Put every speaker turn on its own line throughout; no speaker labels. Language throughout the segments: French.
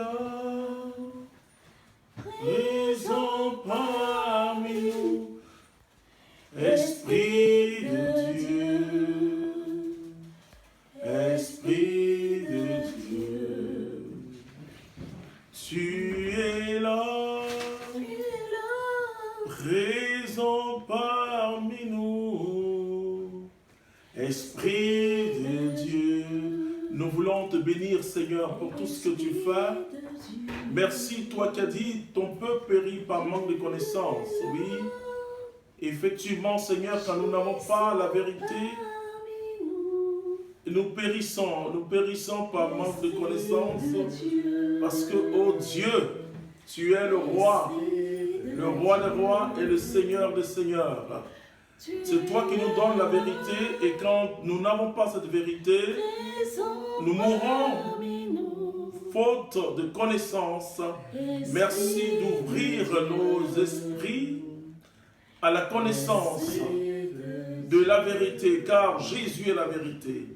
là, présent parmi nous, Esprit de Dieu, Esprit de Dieu, tu es là, présent parmi nous, Esprit de Dieu. Nous voulons te bénir, Seigneur, pour tout ce que tu fais. Merci, toi qui as dit, ton peuple périt par manque de connaissance. Oui, effectivement, Seigneur, quand nous n'avons pas la vérité, nous périssons par manque de connaissance. Parce que, oh Dieu, tu es le roi des rois et le Seigneur des seigneurs. C'est toi qui nous donnes la vérité, et quand nous n'avons pas cette vérité, nous mourrons faute de connaissance. Merci d'ouvrir nos esprits à la connaissance de la vérité, car Jésus est la vérité.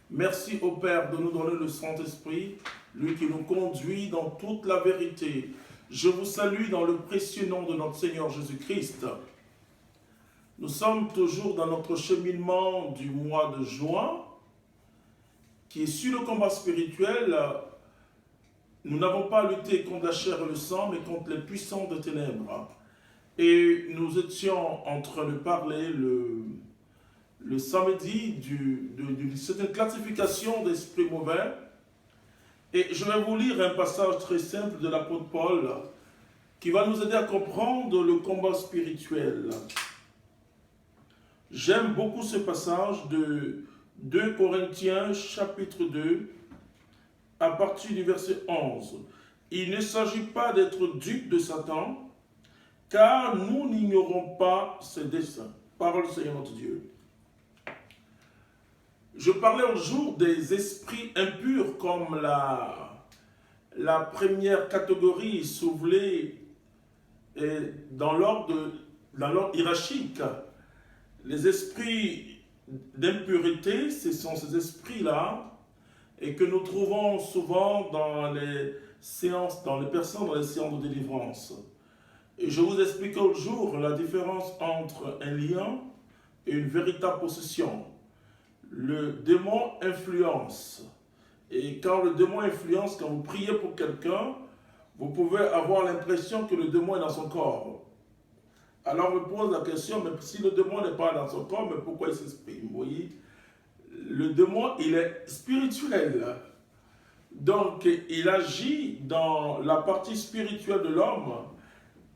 Merci au Père de nous donner le Saint-Esprit, lui qui nous conduit dans toute la vérité. Je vous salue dans le précieux nom de notre Seigneur Jésus-Christ. Nous sommes toujours dans notre cheminement du mois de juin, qui est sur le combat spirituel. Nous n'avons pas lutté contre la chair et le sang, mais contre les puissants de ténèbres. Et nous étions en train de parler le samedi d'une certaine classification d'esprits mauvais. Et je vais vous lire un passage très simple de l'apôtre Paul qui va nous aider à comprendre le combat spirituel. J'aime beaucoup ce passage de 2 Corinthiens chapitre 2 à partir du verset 11. Il ne s'agit pas d'être dupe de Satan, car nous n'ignorons pas ses desseins. Parole du Seigneur notre Dieu. Je parlais un jour des esprits impurs comme la première catégorie soulevée dans l'ordre hiérarchique. Les esprits d'impureté, ce sont ces esprits-là, et que nous trouvons souvent dans les séances, dans les personnes dans les séances de délivrance. Et je vous expliquais l'autre jour la différence entre un lien et une véritable possession. Le démon influence. Et quand le démon influence, quand vous priez pour quelqu'un, vous pouvez avoir l'impression que le démon est dans son corps. Alors on me pose la question, mais si le démon n'est pas dans son corps, mais pourquoi il s'exprime? Vous voyez, le démon, il est spirituel. Donc, il agit dans la partie spirituelle de l'homme.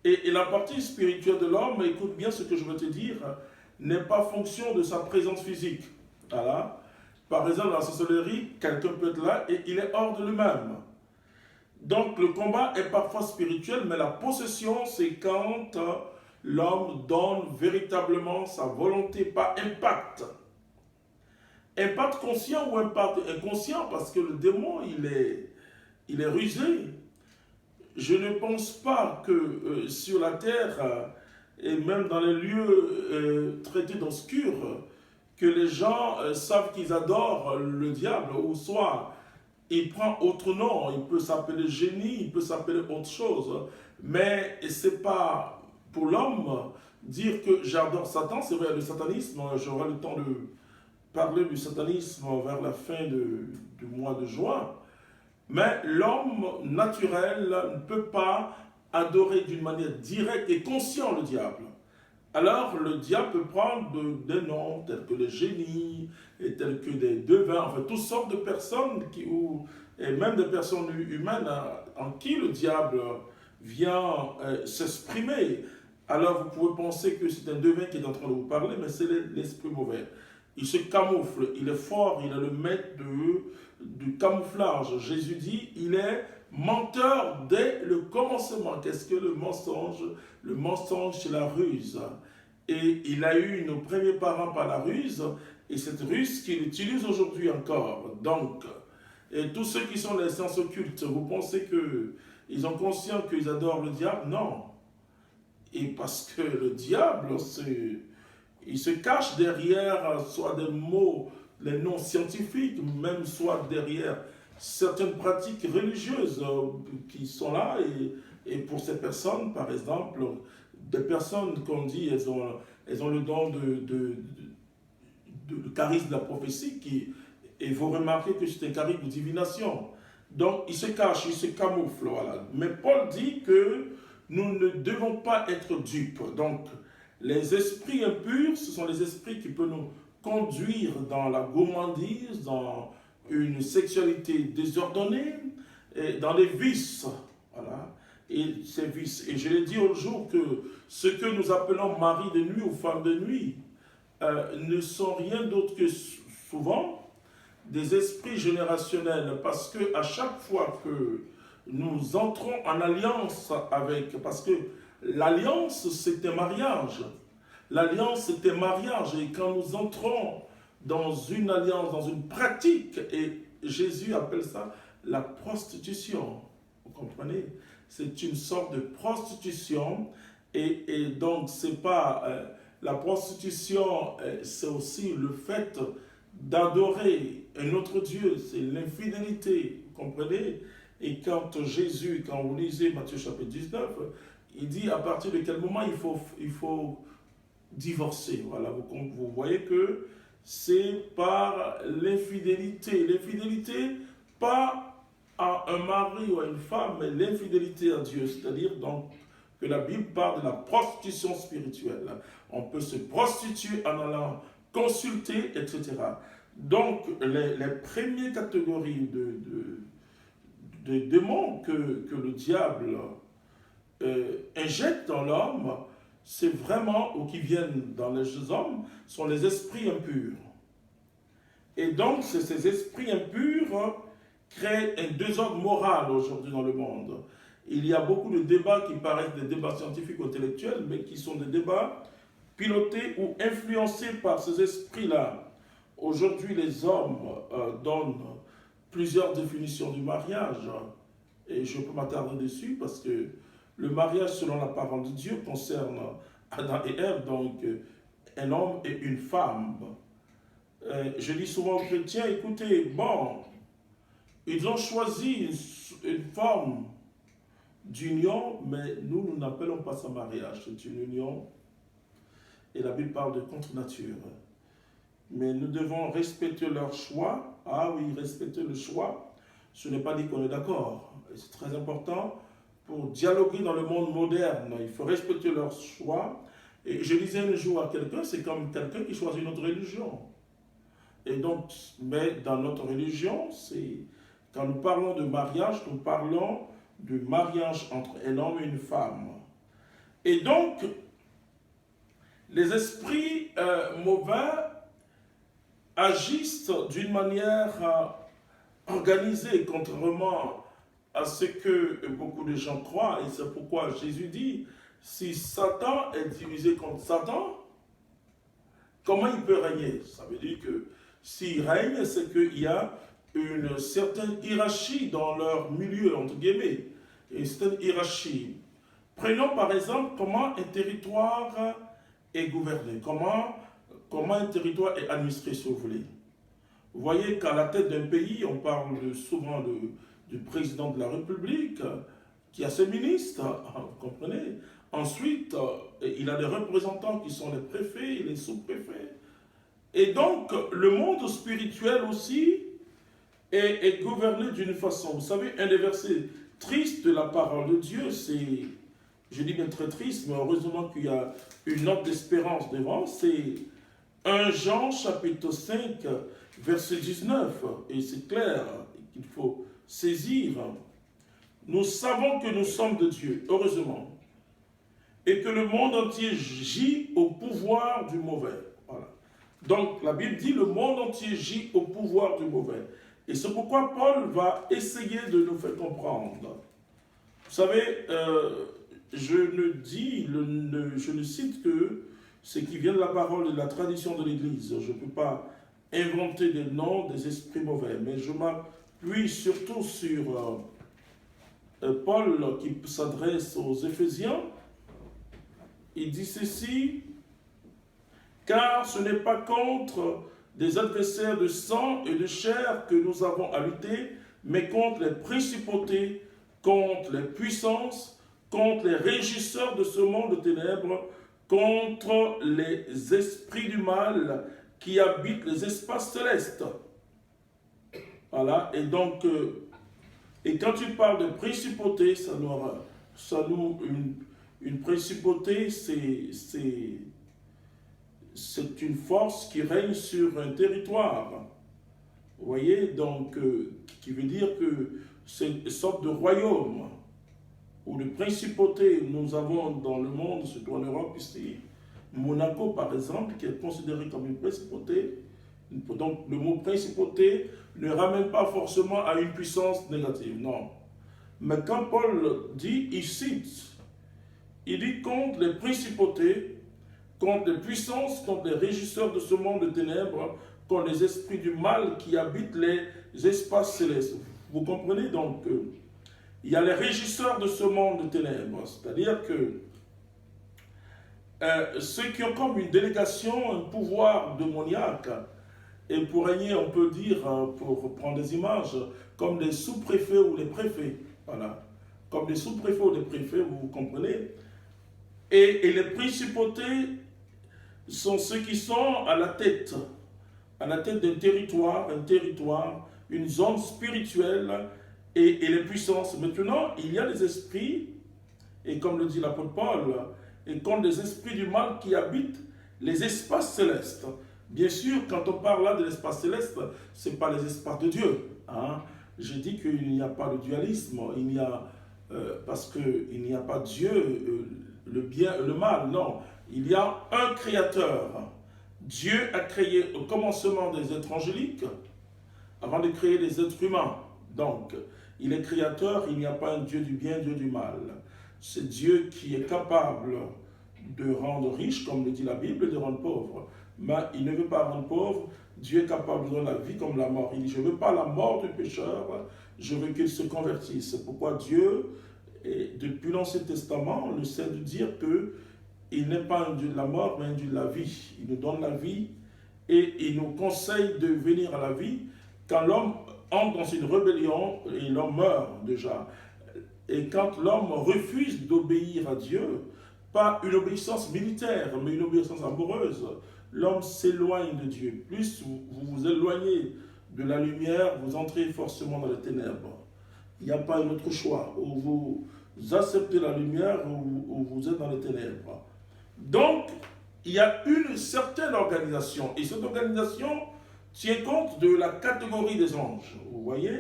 Et la partie spirituelle de l'homme, écoute bien ce que je veux te dire, n'est pas fonction de sa présence physique. Voilà. Par exemple, dans la sorcellerie, quelqu'un peut être là et il est hors de lui-même. Donc, le combat est parfois spirituel, mais la possession, c'est quand l'homme donne véritablement sa volonté par impact. Impact conscient ou impact inconscient, parce que le démon, il est rusé. Je ne pense pas que sur la terre, et même dans les lieux traités d'obscur, que les gens savent qu'ils adorent le diable, ou soit il prend autre nom, il peut s'appeler génie, il peut s'appeler autre chose, mais ce n'est pas pour l'homme dire que j'adore Satan. C'est vrai, le satanisme, j'aurai le temps de parler du satanisme vers la fin du mois de juin, mais l'homme naturel ne peut pas adorer d'une manière directe et consciente le diable. Alors le diable peut prendre des noms tels que les génies, et tels que des devins, enfin toutes sortes de personnes, et même des personnes humaines en qui le diable vient s'exprimer. Alors vous pouvez penser que c'est un devin qui est en train de vous parler, mais c'est l'esprit mauvais. Il se camoufle, il est fort, il est le maître du camouflage. Jésus dit, il est menteur dès le commencement. Qu'est-ce que le mensonge? Le mensonge, c'est la ruse. Et il a eu nos premiers parents par la ruse, et cette ruse qu'il utilise aujourd'hui encore. Donc, et tous ceux qui sont dans les sciences occultes, vous pensez qu'ils ont conscience qu'ils adorent le diable? Non. Et parce que le diable, il se cache derrière soit des mots, les noms scientifiques, même soit derrière certaines pratiques religieuses qui sont là et pour ces personnes, par exemple, des personnes qu'on dit elles ont le don le charisme de la prophétie et vous remarquez que c'est un charisme de divination. Donc il se cache, il se camoufle, voilà. Mais Paul dit que nous ne devons pas être dupes. Donc les esprits impurs, ce sont les esprits qui peuvent nous conduire dans la gourmandise, dans une sexualité désordonnée, et dans les vices. Voilà. Et ces vices. Et je l'ai dit au jour que ce que nous appelons mari de nuit ou femme de nuit ne sont rien d'autre que souvent des esprits générationnels. Parce que à chaque fois que nous entrons en alliance avec, parce que l'alliance c'est un mariage. L'alliance c'est un mariage. Et quand nous entrons dans une alliance, dans une pratique, et Jésus appelle ça la prostitution. Vous comprenez? C'est une sorte de prostitution. Et donc, c'est pas. La prostitution, c'est aussi le fait d'adorer un autre Dieu. C'est l'infidélité. Vous comprenez? Et quand Jésus, quand vous lisez Matthieu chapitre 19, il dit à partir de quel moment il faut divorcer. Voilà, vous voyez que c'est par l'infidélité. L'infidélité, pas à un mari ou à une femme, mais l'infidélité à Dieu. C'est-à-dire donc que la Bible parle de la prostitution spirituelle. On peut se prostituer en allant consulter, etc. Donc, les premières catégories de démons que le diable injecte dans l'homme, c'est vraiment, ou qui viennent dans les hommes, sont les esprits impurs. Et donc, ces esprits impurs créent un désordre moral aujourd'hui dans le monde. Il y a beaucoup de débats qui paraissent des débats scientifiques ou intellectuels, mais qui sont des débats pilotés ou influencés par ces esprits-là. Aujourd'hui, les hommes donnent plusieurs définitions du mariage, et je peux m'attarder dessus parce que le mariage, selon la parole de Dieu, concerne Adam et Ève, donc un homme et une femme. Je dis souvent aux chrétiens, écoutez, bon, ils ont choisi une forme d'union, mais nous n'appelons pas ça mariage, c'est une union. Et la Bible parle de contre-nature. Mais nous devons respecter leur choix. Ah oui, respecter le choix, ce n'est pas dire qu'on est d'accord. C'est très important. Pour dialoguer dans le monde moderne, il faut respecter leur choix. Et je disais un jour à quelqu'un, c'est comme quelqu'un qui choisit une autre religion. Et donc, mais dans notre religion, quand nous parlons de mariage, nous parlons du mariage entre un homme et une femme. Et donc, les esprits mauvais agissent d'une manière organisée, contrairement à ce que beaucoup de gens croient. Et c'est pourquoi Jésus dit, si Satan est divisé contre Satan, comment il peut régner? Ça veut dire que s'il règne, c'est qu'il y a une certaine hiérarchie dans leur milieu, entre guillemets. Une certaine hiérarchie. Prenons par exemple comment un territoire est gouverné, comment un territoire est administré, si vous voulez. Vous voyez qu'à la tête d'un pays, on parle souvent du président de la République, qui a ses ministres, vous comprenez? Ensuite, il a des représentants qui sont les préfets et les sous-préfets. Et donc, le monde spirituel aussi est gouverné d'une façon. Vous savez, un des versets tristes de la parole de Dieu, c'est, je dis bien très triste, mais heureusement qu'il y a une note d'espérance devant, c'est 1 Jean chapitre 5, verset 19. Et c'est clair qu'il faut saisir. Nous savons que nous sommes de Dieu, heureusement, et que le monde entier gît au pouvoir du mauvais. Voilà. Donc la Bible dit le monde entier gît au pouvoir du mauvais. Et c'est pourquoi Paul va essayer de nous faire comprendre. Vous savez, je ne cite que ce qui vient de la parole et de la tradition de l'Église. Je ne peux pas inventer des noms des esprits mauvais, mais je m'appuie surtout sur Paul qui s'adresse aux Éphésiens. Il dit ceci, car ce n'est pas contre des adversaires de sang et de chair que nous avons à lutter, mais contre les principautés, contre les puissances, contre les régisseurs de ce monde de ténèbres, contre les esprits du mal qui habitent les espaces célestes. Voilà, et donc, et quand tu parles de principauté, une principauté, c'est une force qui règne sur un territoire. Vous voyez, donc, qui veut dire que c'est une sorte de royaume ou de principauté. Nous avons dans le monde, surtout en Europe ici, Monaco par exemple, qui est considéré comme une principauté. Donc le mot principauté ne ramène pas forcément à une puissance négative, non. Mais quand Paul dit, il dit contre les principautés, contre les puissances, contre les régisseurs de ce monde de ténèbres, contre les esprits du mal qui habitent les espaces célestes. Vous comprenez donc il y a les régisseurs de ce monde de ténèbres, c'est-à-dire que ceux qui ont comme une délégation, un pouvoir démoniaque, et pour régner, on peut dire, pour prendre des images, comme des sous-préfets ou les préfets, voilà, comme des sous-préfets ou des préfets, vous comprenez, et les principautés sont ceux qui sont à la tête d'un territoire, une zone spirituelle, et les puissances. Maintenant, il y a des esprits, et comme le dit l'apôtre Paul, et contre les esprits du mal qui habitent les espaces célestes. Bien sûr, quand on parle là de l'espace céleste, ce n'est pas les espaces de Dieu. Hein. Je dis qu'il n'y a pas de dualisme, parce qu'il n'y a pas Dieu, le bien et le mal, non. Il y a un créateur. Dieu a créé au commencement des êtres angéliques, avant de créer les êtres humains. Donc, il est créateur, il n'y a pas un Dieu du bien, Dieu du mal. C'est Dieu qui est capable de rendre riche, comme le dit la Bible, et de rendre pauvre. Mais il ne veut pas rendre pauvre, Dieu est capable de donner la vie comme la mort. Il dit, je ne veux pas la mort du pécheur, je veux qu'il se convertisse. C'est pourquoi Dieu, depuis l'Ancien Testament, on essaie de dire qu'il n'est pas un Dieu de la mort, mais un Dieu de la vie. Il nous donne la vie et il nous conseille de venir à la vie quand l'homme entre dans une rébellion et l'homme meurt déjà. Et quand l'homme refuse d'obéir à Dieu, pas une obéissance militaire, mais une obéissance amoureuse, l'homme s'éloigne de Dieu. Plus vous vous éloignez de la lumière, vous entrez forcément dans les ténèbres. Il n'y a pas un autre choix. Ou vous acceptez la lumière ou vous êtes dans les ténèbres. Donc, il y a une certaine organisation. Et cette organisation tient compte de la catégorie des anges. Vous voyez ?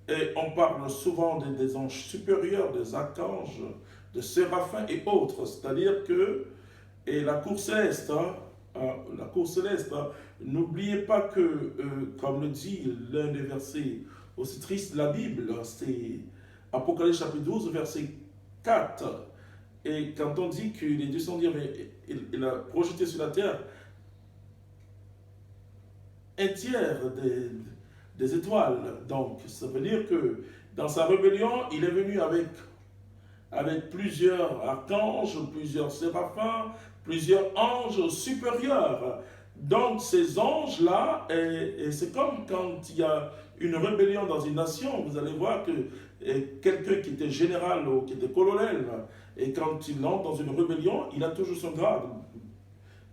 Et on parle souvent des anges supérieurs, des archanges, des séraphins et autres. C'est-à-dire que la cour céleste, n'oubliez pas que, comme le dit l'un des versets aussi tristes de la Bible, c'est Apocalypse chapitre 12, verset 4. Et quand on dit qu'il est descendu, il a projeté sur la terre un tiers des étoiles. Donc, ça veut dire que dans sa rébellion, il est venu avec plusieurs archanges, plusieurs séraphins, plusieurs anges supérieurs. Donc, ces anges-là, et c'est comme quand il y a une rébellion dans une nation, vous allez voir que quelqu'un qui était général ou qui était colonel, et quand il entre dans une rébellion, il a toujours son grade.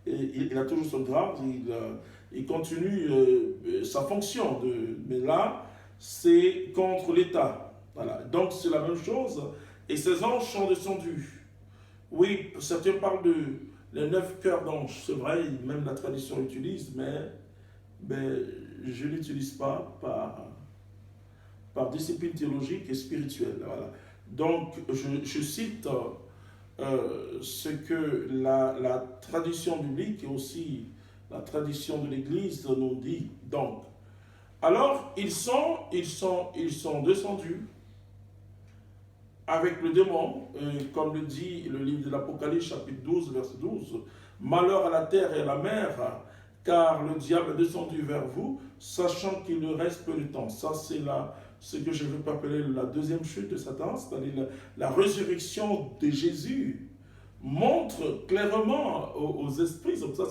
Il a toujours son grade, il continue sa fonction. Mais là, c'est contre l'État. Voilà. Donc, c'est la même chose. Et ces anges sont descendus. Oui, certains parlent de les 9 cœurs d'anges. C'est vrai, même la tradition l'utilise, mais je ne l'utilise pas par discipline théologique et spirituelle. Voilà. Donc, je cite ce que la tradition biblique et aussi la tradition de l'Église nous dit. Donc, alors, ils sont descendus avec le démon, comme le dit le livre de l'Apocalypse, chapitre 12, verset 12. Malheur à la terre et à la mer, car le diable est descendu vers vous, sachant qu'il ne reste peu de temps. Ça, c'est ce que je veux appeler la deuxième chute de Satan, c'est-à-dire la résurrection de Jésus montre clairement aux esprits, comme ça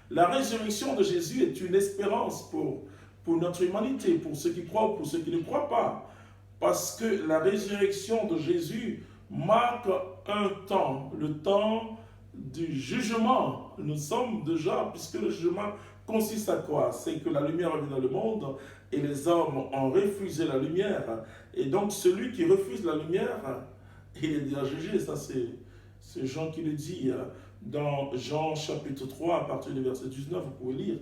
la résurrection de Jésus est une espérance pour notre humanité, pour ceux qui croient ou pour ceux qui ne croient pas. Parce que la résurrection de Jésus marque un temps, le temps du jugement. Nous sommes déjà, puisque le jugement consiste à quoi? C'est que la lumière est venue dans le monde et les hommes ont refusé la lumière. Et donc celui qui refuse la lumière, il est déjà jugé. Ça c'est Jean qui le dit dans Jean chapitre 3 à partir du verset 19, vous pouvez lire.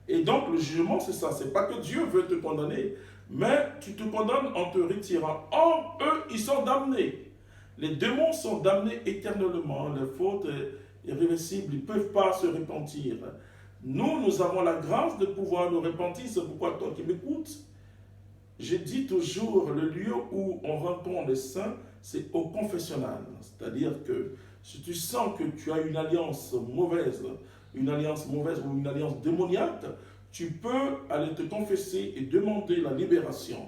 Et donc le jugement c'est ça, c'est pas que Dieu veut te condamner, mais tu te condamnes en te retirant. Or, eux, ils sont damnés. Les démons sont damnés éternellement. Les fautes irréversibles, ils ne peuvent pas se repentir. Nous, nous avons la grâce de pouvoir nous repentir. C'est pourquoi toi qui m'écoutes, je dis toujours, le lieu où on rencontre les saints, c'est au confessionnal. C'est-à-dire que si tu sens que tu as une alliance mauvaise ou une alliance démoniaque, tu peux aller te confesser et demander la libération.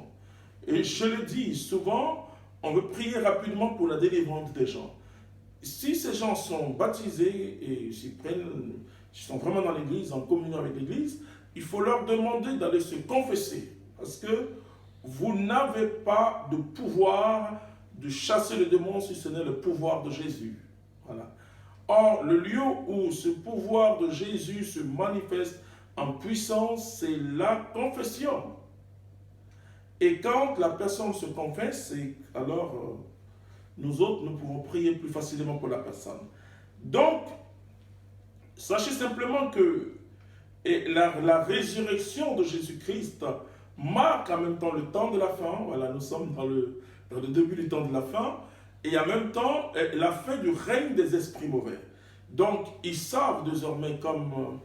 Et je le dis souvent, on veut prier rapidement pour la délivrance des gens. Si ces gens sont baptisés et s'ils sont vraiment dans l'église, en communion avec l'église, il faut leur demander d'aller se confesser. Parce que vous n'avez pas de pouvoir de chasser le démon si ce n'est le pouvoir de Jésus. Voilà. Or, le lieu où ce pouvoir de Jésus se manifeste en puissance, c'est la confession. Et quand la personne se confesse, alors nous autres, nous pouvons prier plus facilement pour la personne. Donc, sachez simplement que la résurrection de Jésus-Christ marque en même temps le temps de la fin. Voilà, nous sommes dans le début du temps de la fin. Et en même temps, la fin du règne des esprits mauvais. Donc, ils savent désormais, comme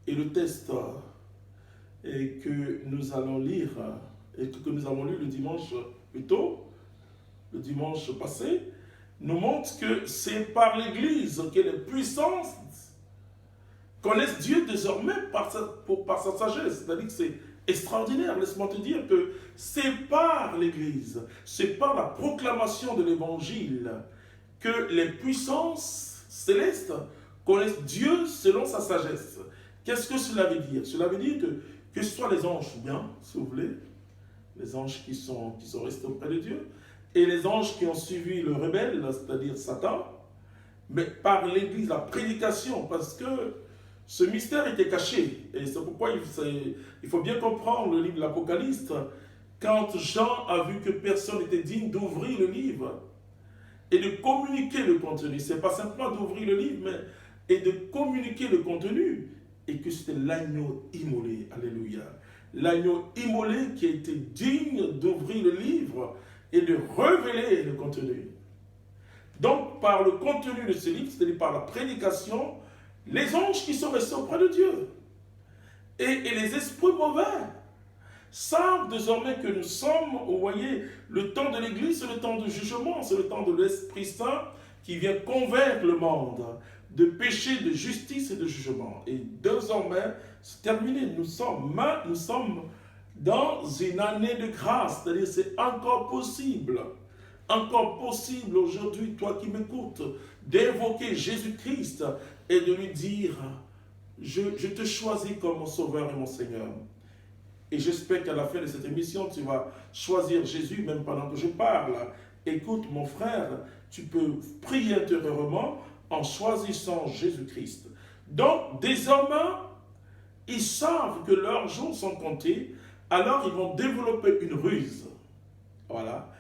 et le texte et que nous allons lire, et que nous avons lu le dimanche plutôt, le dimanche passé, nous montre que c'est par l'Église que les puissances connaissent Dieu désormais par sa sagesse. C'est-à-dire que c'est extraordinaire. Laisse-moi te dire que c'est par l'Église, c'est par la proclamation de l'Évangile que les puissances célestes connaissent Dieu selon sa sagesse. Qu'est-ce que cela veut dire? Cela veut dire que ce soit les anges bien, si vous voulez, les anges qui sont restés auprès de Dieu, et les anges qui ont suivi le rebelle, c'est-à-dire Satan, mais par l'Église, la prédication, parce que ce mystère était caché. Et c'est pourquoi il faut bien comprendre le livre de l'Apocalypse. Quand Jean a vu que personne n'était digne d'ouvrir le livre et de communiquer le contenu, c'est pas simplement d'ouvrir le livre, mais et de communiquer le contenu, et que c'était l'agneau immolé, alléluia. L'agneau immolé qui a été digne d'ouvrir le livre et de révéler le contenu. Donc, par le contenu de ce livre, c'est-à-dire par la prédication, les anges qui sont restés auprès de Dieu et les esprits mauvais savent désormais que nous sommes, vous voyez, le temps de l'Église, c'est le temps du jugement, c'est le temps de l'Esprit Saint qui vient convaincre le monde de péché, de justice et de jugement. Et désormais, c'est terminé. Nous sommes dans une année de grâce, c'est-à-dire c'est encore possible aujourd'hui, toi qui m'écoutes, d'évoquer Jésus-Christ et de lui dire, je te choisis comme mon sauveur et mon Seigneur. Et j'espère qu'à la fin de cette émission, tu vas choisir Jésus, même pendant que je parle. Écoute, mon frère, tu peux prier intérieurement en choisissant Jésus-Christ. Donc, désormais, ils savent que leurs jours sont comptés, alors ils vont développer une ruse. Voilà.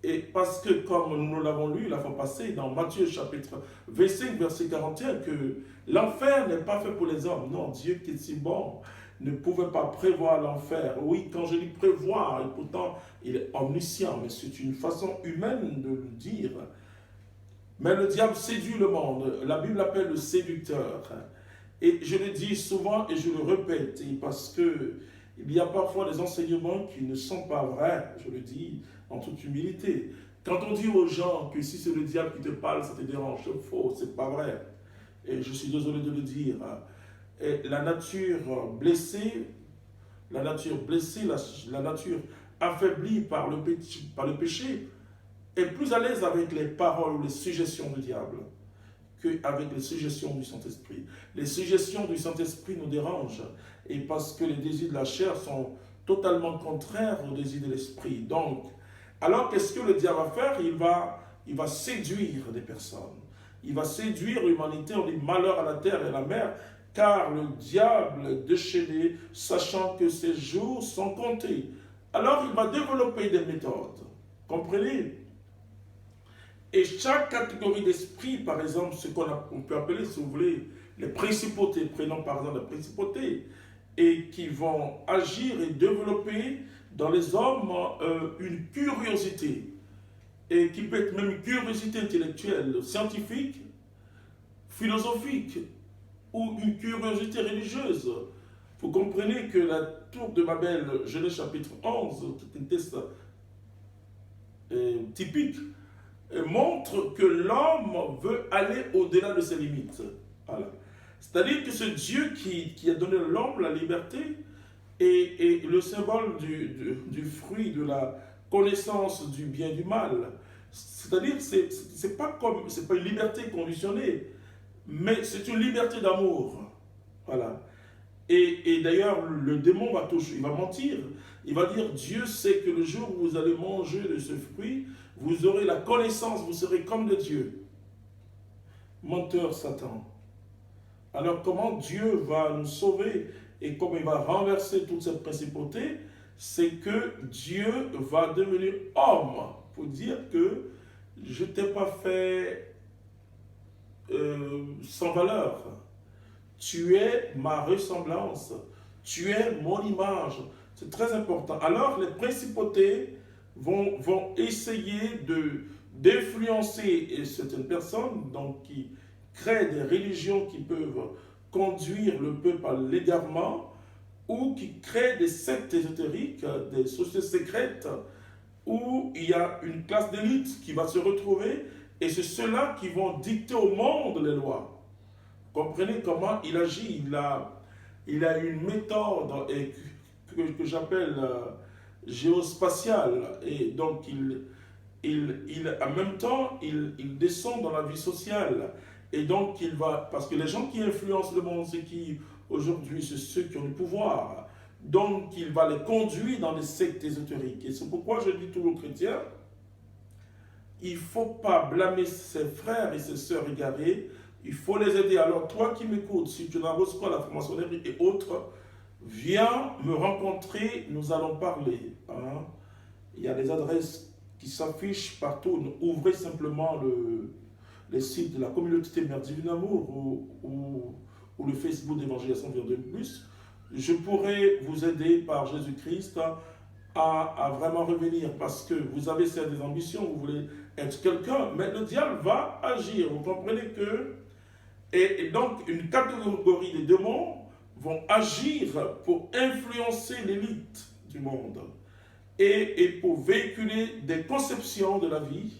Et parce que, comme nous l'avons lu la fois passée, dans Matthieu chapitre 25, verset 41, que l'enfer n'est pas fait pour les hommes. Non, Dieu qui est si bon ne pouvait pas prévoir l'enfer. Oui, quand je dis prévoir, et pourtant il est omniscient, mais c'est une façon humaine de le dire. Mais le diable séduit le monde. La Bible l'appelle le séducteur. Et je le dis souvent et je le répète, parce que il y a parfois des enseignements qui ne sont pas vrais, je le dis en toute humilité. Quand on dit aux gens que si c'est le diable qui te parle, ça te dérange, c'est faux, c'est pas vrai. Et je suis désolé de le dire. Et la nature blessée, la nature affaiblie par le péché, est plus à l'aise avec les paroles ou les suggestions du diable qu'avec les suggestions du Saint-Esprit. Les suggestions du Saint-Esprit nous dérangent, et parce que les désirs de la chair sont totalement contraires aux désirs de l'Esprit. Donc, alors qu'est-ce que le diable va faire? Il va séduire des personnes. Il va séduire l'humanité. On dit malheur à la terre et à la mer, car le diable déchaîné, sachant que ses jours sont comptés. Alors il va développer des méthodes. Comprenez? Et chaque catégorie d'esprit, par exemple, ce qu'on peut appeler, si vous voulez, les principautés, prenons par exemple les principautés, et qui vont agir et développer dans les hommes une curiosité, et qui peut être même une curiosité intellectuelle, scientifique, philosophique, ou une curiosité religieuse. Vous comprenez que la tour de Babel, Genèse chapitre 11, qui est un texte typique, montre que l'homme veut aller au-delà de ses limites. Voilà. C'est-à-dire que ce Dieu qui a donné à l'homme la liberté est le symbole du fruit de la connaissance du bien et du mal. C'est-à-dire que c'est pas une liberté conditionnée, mais c'est une liberté d'amour. Voilà. Et d'ailleurs, le démon va toucher, il va mentir. Il va dire, Dieu sait que le jour où vous allez manger de ce fruit, vous aurez la connaissance, vous serez comme de Dieu. Menteur Satan. Alors comment Dieu va nous sauver et comment il va renverser toute cette principauté? C'est que Dieu va devenir homme pour dire que je ne t'ai pas fait sans valeur. Tu es ma ressemblance. Tu es mon image. C'est très important. Alors les principautés vont essayer d'influencer certaines personnes donc, qui créent des religions qui peuvent conduire le peuple à l'égarement ou qui créent des sectes ésotériques, des sociétés secrètes où il y a une classe d'élite qui va se retrouver et c'est ceux-là qui vont dicter au monde les lois. Comprenez comment il agit. Il a une méthode que j'appelle géospatiale. Et donc, en même temps, il descend dans la vie sociale. Et donc, parce que les gens qui influencent le monde, c'est qui aujourd'hui, c'est ceux qui ont le pouvoir. Donc, il va les conduire dans les sectes ésotériques. Et c'est pourquoi je dis toujours aux chrétiens, il ne faut pas blâmer ses frères et ses sœurs égarés. Il faut les aider. Alors, toi qui m'écoutes, si tu n'as reçu pas la franc-maçonnerie et autres, viens me rencontrer, nous allons parler. Hein. Il y a des adresses qui s'affichent partout. Ouvrez simplement les sites de la communauté Mère Divine Amour ou le Facebook d'Évangélisation Vers de Plus. Je pourrais vous aider par Jésus-Christ à vraiment revenir parce que vous avez certes des ambitions, vous voulez être quelqu'un, mais le diable va agir. Vous comprenez que et donc, une catégorie de démons vont agir pour influencer l'élite du monde et pour véhiculer des conceptions de la vie,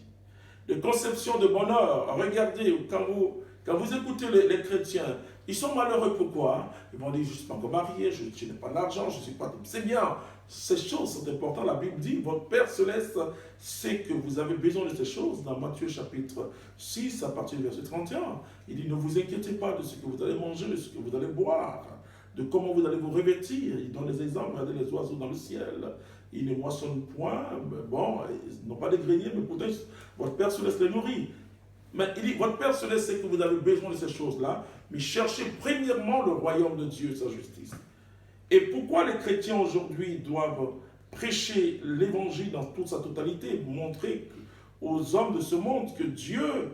des conceptions de bonheur. Regardez, quand vous écoutez les chrétiens, ils sont malheureux. Pourquoi? Ils vont dire, je ne suis pas encore marié, je n'ai pas d'argent, je ne suis pas... C'est bien, ces choses sont importantes. La Bible dit, votre Père Céleste sait que vous avez besoin de ces choses. Dans Matthieu chapitre 6, à partir du verset 31, il dit, ne vous inquiétez pas de ce que vous allez manger, de ce que vous allez boire, de comment vous allez vous revêtir. Il donne des exemples, regardez les oiseaux dans le ciel. Ils ne moissonnent point, bon, ils n'ont pas de greniers, mais pourtant, votre Père Céleste les nourrit. Mais il dit, votre Père Céleste sait que vous avez besoin de ces choses-là, mais cherchez premièrement le royaume de Dieu et sa justice. Et pourquoi les chrétiens aujourd'hui doivent prêcher l'évangile dans toute sa totalité, montrer aux hommes de ce monde que Dieu,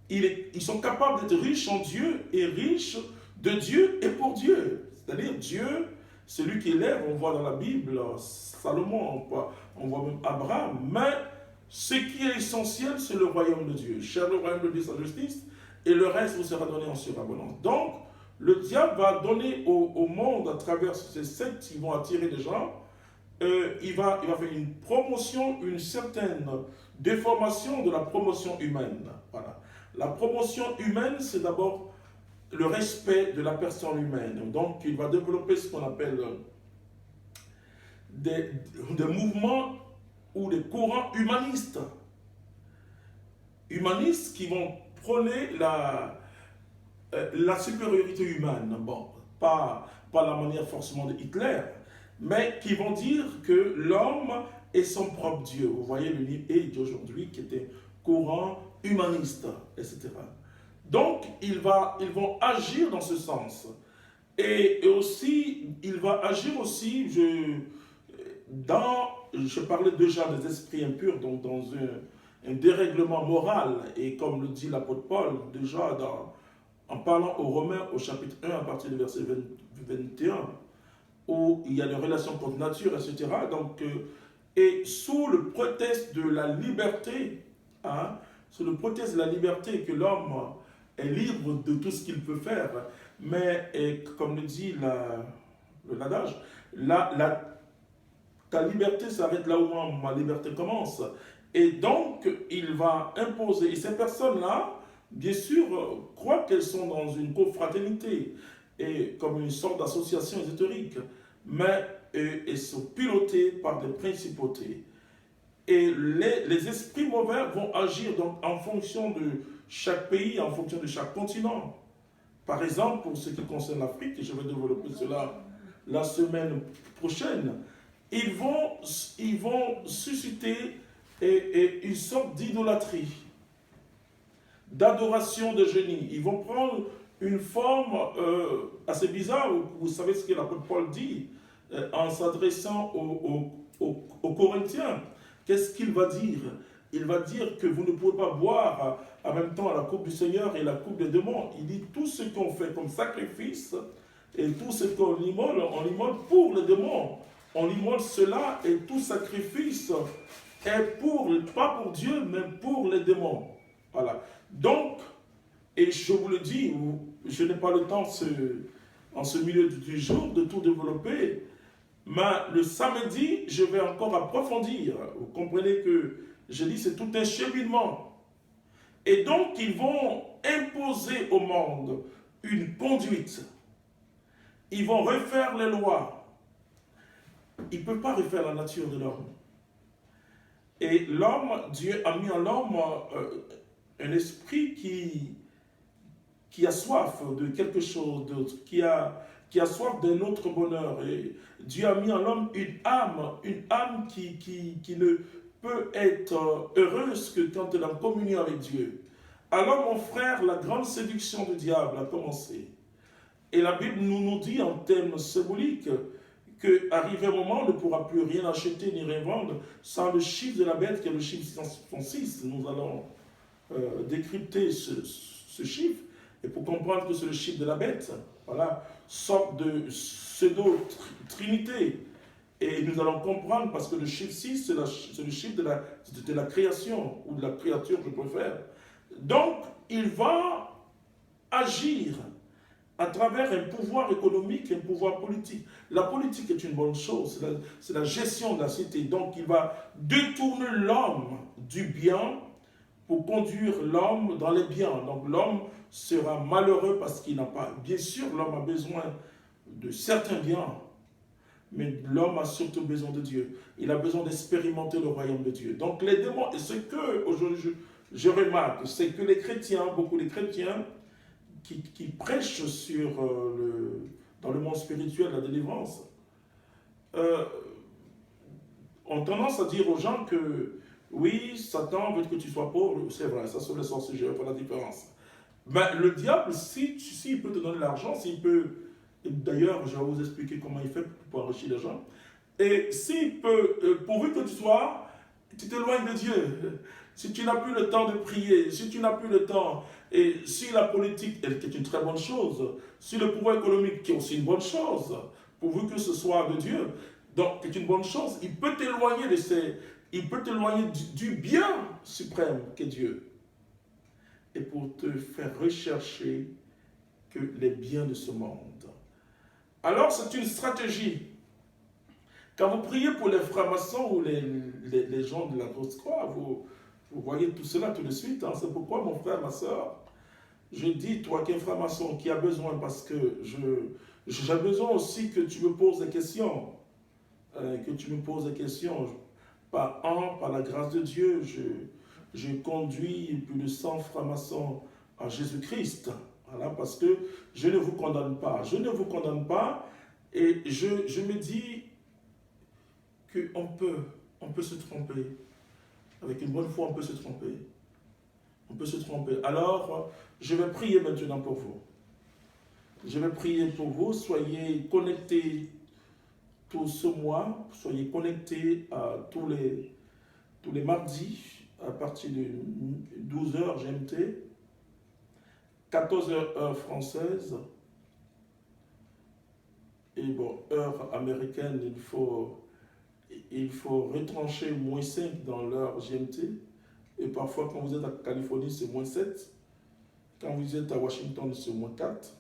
ils sont capables d'être riches en Dieu et riches de Dieu et pour Dieu. C'est-à-dire Dieu, c'est lui qui élève, on voit dans la Bible, Salomon, on voit même Abraham, mais ce qui est essentiel, c'est le royaume de Dieu. Cher le royaume de Dieu, sa justice, et le reste vous sera donné en surabondance. Donc, le diable va donner au monde, à travers ces sectes qui vont attirer des gens, il va faire une promotion, une certaine déformation de la promotion humaine. Voilà. La promotion humaine, c'est d'abord le respect de la personne humaine. Donc, il va développer ce qu'on appelle des mouvements ou des courants humanistes. Humanistes qui vont prôner la supériorité humaine. Bon, pas la manière forcément de Hitler, mais qui vont dire que l'homme est son propre Dieu. Vous voyez le livre d'aujourd'hui qui était courant humaniste, etc. Donc, ils vont agir dans ce sens. Et aussi, il va agir aussi, je parlais déjà des esprits impurs, donc dans un dérèglement moral, et comme le dit l'apôtre Paul, déjà en parlant aux Romains au chapitre 1 à partir du verset 21, où il y a des relations contre nature, etc. Donc, et sous le prétexte de la liberté, hein, sous le prétexte de la liberté que l'homme est libre de tout ce qu'il peut faire, mais comme le dit l'adage, ta liberté s'arrête là où ma liberté commence. Et donc, il va imposer, et ces personnes-là, bien sûr, croient qu'elles sont dans une confraternité, et comme une sorte d'association ésotérique, mais elles sont pilotées par des principautés. Et les esprits mauvais vont agir donc en fonction de chaque pays, en fonction de chaque continent. Par exemple, pour ce qui concerne l'Afrique, et je vais développer cela la semaine prochaine, ils vont susciter une sorte d'idolâtrie, d'adoration de génie. Ils vont prendre une forme assez bizarre. Vous savez ce que l'apôtre Paul dit en s'adressant aux Corinthiens. Qu'est-ce qu'il va dire? Il va dire que vous ne pouvez pas boire en même temps la coupe du Seigneur et la coupe des démons. Il dit tout ce qu'on fait comme sacrifice et tout ce qu'on immole, on l'immole pour les démons. On immole cela et tout sacrifice est pas pour Dieu, mais pour les démons. Voilà. Donc, et je vous le dis, je n'ai pas le temps en ce milieu du jour de tout développer, mais le samedi, je vais encore approfondir. Vous comprenez que je dis c'est tout un cheminement. Et donc, ils vont imposer au monde une conduite. Ils vont refaire les lois. Ils ne peuvent pas refaire la nature de l'homme. Et l'homme, Dieu a mis en l'homme un esprit qui a soif de quelque chose d'autre, qui a soif d'un autre bonheur. Et Dieu a mis en l'homme une âme qui ne peut être heureuse que quand elle est en communion avec Dieu. Alors mon frère, la grande séduction du diable a commencé. Et la Bible nous dit en termes symboliques qu'arrivé un moment, on ne pourra plus rien acheter ni rien vendre sans le chiffre de la bête qui est le chiffre 606. Nous allons décrypter ce chiffre. Et pour comprendre que c'est le chiffre de la bête, voilà, sorte de pseudo-trinité. Et nous allons comprendre parce que le chiffre 6, c'est le chiffre de la création, ou de la créature, je préfère. Donc, il va agir à travers un pouvoir économique, un pouvoir politique. La politique est une bonne chose, c'est la gestion de la cité. Donc, il va détourner l'homme du bien pour conduire l'homme dans les biens. Donc, l'homme sera malheureux parce qu'il n'a pas... Bien sûr, l'homme a besoin de certains biens, mais l'homme a surtout besoin de Dieu. Il a besoin d'expérimenter le royaume de Dieu. Donc, les démons, et ce que aujourd'hui je remarque, c'est que les chrétiens, beaucoup de chrétiens, qui prêchent dans le monde spirituel la délivrance, ont tendance à dire aux gens que oui, Satan veut que tu sois pauvre, c'est vrai, ça c'est le sens sujet, pas la différence. Mais le diable, s'il peut te donner l'argent, s'il peut, d'ailleurs, je vais vous expliquer comment il fait pour enrichir les gens, et s'il peut, pourvu que tu t'éloignes de Dieu, si tu n'as plus le temps de prier, si tu n'as plus le temps, et si la politique, elle est une très bonne chose, si le pouvoir économique, qui est aussi une bonne chose, pourvu que ce soit de Dieu, donc c'est une bonne chose, il peut t'éloigner du bien suprême qu'est Dieu, et pour te faire rechercher que les biens de ce monde. Alors c'est une stratégie. Quand vous priez pour les francs-maçons ou les gens de la grosse croix, vous voyez tout cela tout de suite. Hein. C'est pourquoi, mon frère, ma soeur, je dis, toi qui es franc-maçon, qui a besoin, parce que j'ai besoin aussi que tu me poses des questions. Par la grâce de Dieu, je conduis plus de 100 francs-maçons à Jésus-Christ. Voilà, parce que je ne vous condamne pas. Je ne vous condamne pas et je me dis qu'on peut se tromper. Avec une bonne foi, on peut se tromper. On peut se tromper. Alors, je vais prier maintenant pour vous. Je vais prier pour vous. Soyez connectés tout ce mois. Soyez connectés tous les mardis à partir de 12h GMT, 14h heure française. Et bon, heure américaine, il faut retrancher -5 dans l'heure GMT. Et parfois, quand vous êtes en Californie, c'est -7. Quand vous êtes à Washington, c'est -4.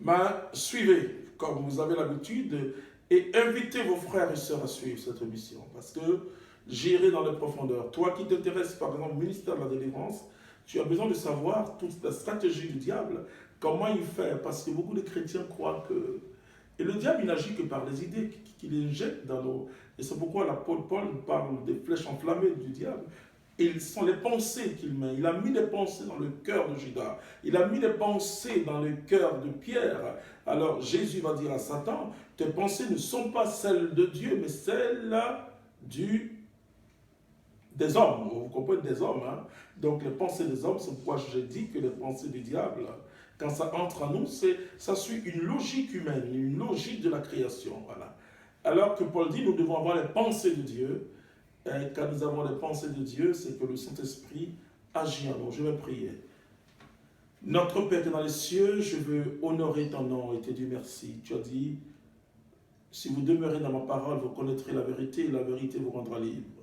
Mais suivez, comme vous avez l'habitude, et invitez vos frères et sœurs à suivre cette émission. Parce que j'irai dans les profondeurs. Toi qui t'intéresses, par exemple, au ministère de la délivrance, tu as besoin de savoir toute la stratégie du diable, comment il fait. Parce que beaucoup de chrétiens croient que... Et le diable, il n'agit que par les idées qu'il injecte dans nos... Et c'est pourquoi l'apôtre Paul parle des flèches enflammées du diable. Et ce sont les pensées qu'il met. Il a mis des pensées dans le cœur de Judas. Il a mis des pensées dans le cœur de Pierre. Alors Jésus va dire à Satan, tes pensées ne sont pas celles de Dieu, mais celles des hommes. Vous comprenez, des hommes. Hein? Donc les pensées des hommes, c'est pourquoi j'ai dit que les pensées du diable, quand ça entre en nous, ça suit une logique humaine, une logique de la création. Voilà. Alors que Paul dit, nous devons avoir les pensées de Dieu. Et quand nous avons les pensées de Dieu, c'est que le Saint-Esprit agit en nous. Je vais prier. Notre Père qui est dans les cieux, je veux honorer ton nom et te dire merci. Tu as dit, si vous demeurez dans ma parole, vous connaîtrez la vérité et la vérité vous rendra libre.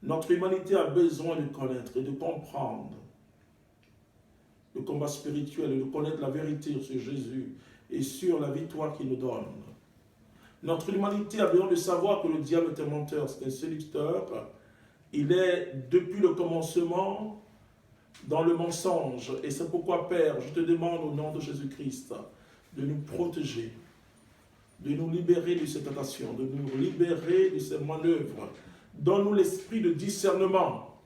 Notre humanité a besoin de connaître et de comprendre le combat spirituel et de connaître la vérité sur Jésus et sur la victoire qu'il nous donne. Notre humanité a besoin de savoir que le diable est un menteur, c'est un séducteur. Il est depuis le commencement dans le mensonge. Et c'est pourquoi, Père, je te demande au nom de Jésus-Christ de nous protéger, de nous libérer de cette tentation, de nous libérer de ces manœuvres. Donne-nous l'esprit de discernement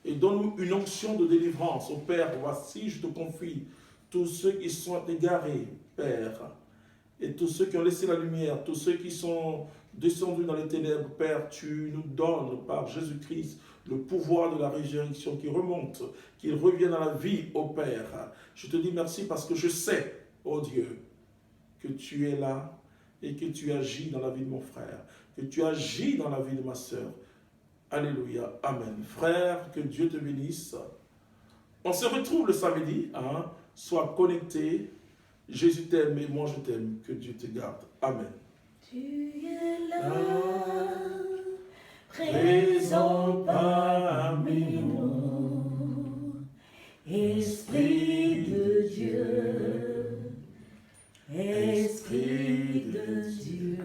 et donne-nous une onction de délivrance. Oh Père, voici, je te confie tous ceux qui sont égarés, Père, et tous ceux qui ont laissé la lumière, tous ceux qui sont descendus dans les ténèbres, Père, tu nous donnes par Jésus-Christ le pouvoir de la résurrection qui remonte, qu'il revienne à la vie, ô Père. Je te dis merci parce que je sais, ô Dieu, que tu es là et que tu agis dans la vie de mon frère, que tu agis dans la vie de ma sœur. Alléluia, amen. Frère, que Dieu te bénisse. On se retrouve le samedi, hein? Sois connecté. Jésus t'aime et moi je t'aime. Que Dieu te garde. Amen.
Tu es là, présent parmi nous, Esprit de Dieu, Esprit de Dieu.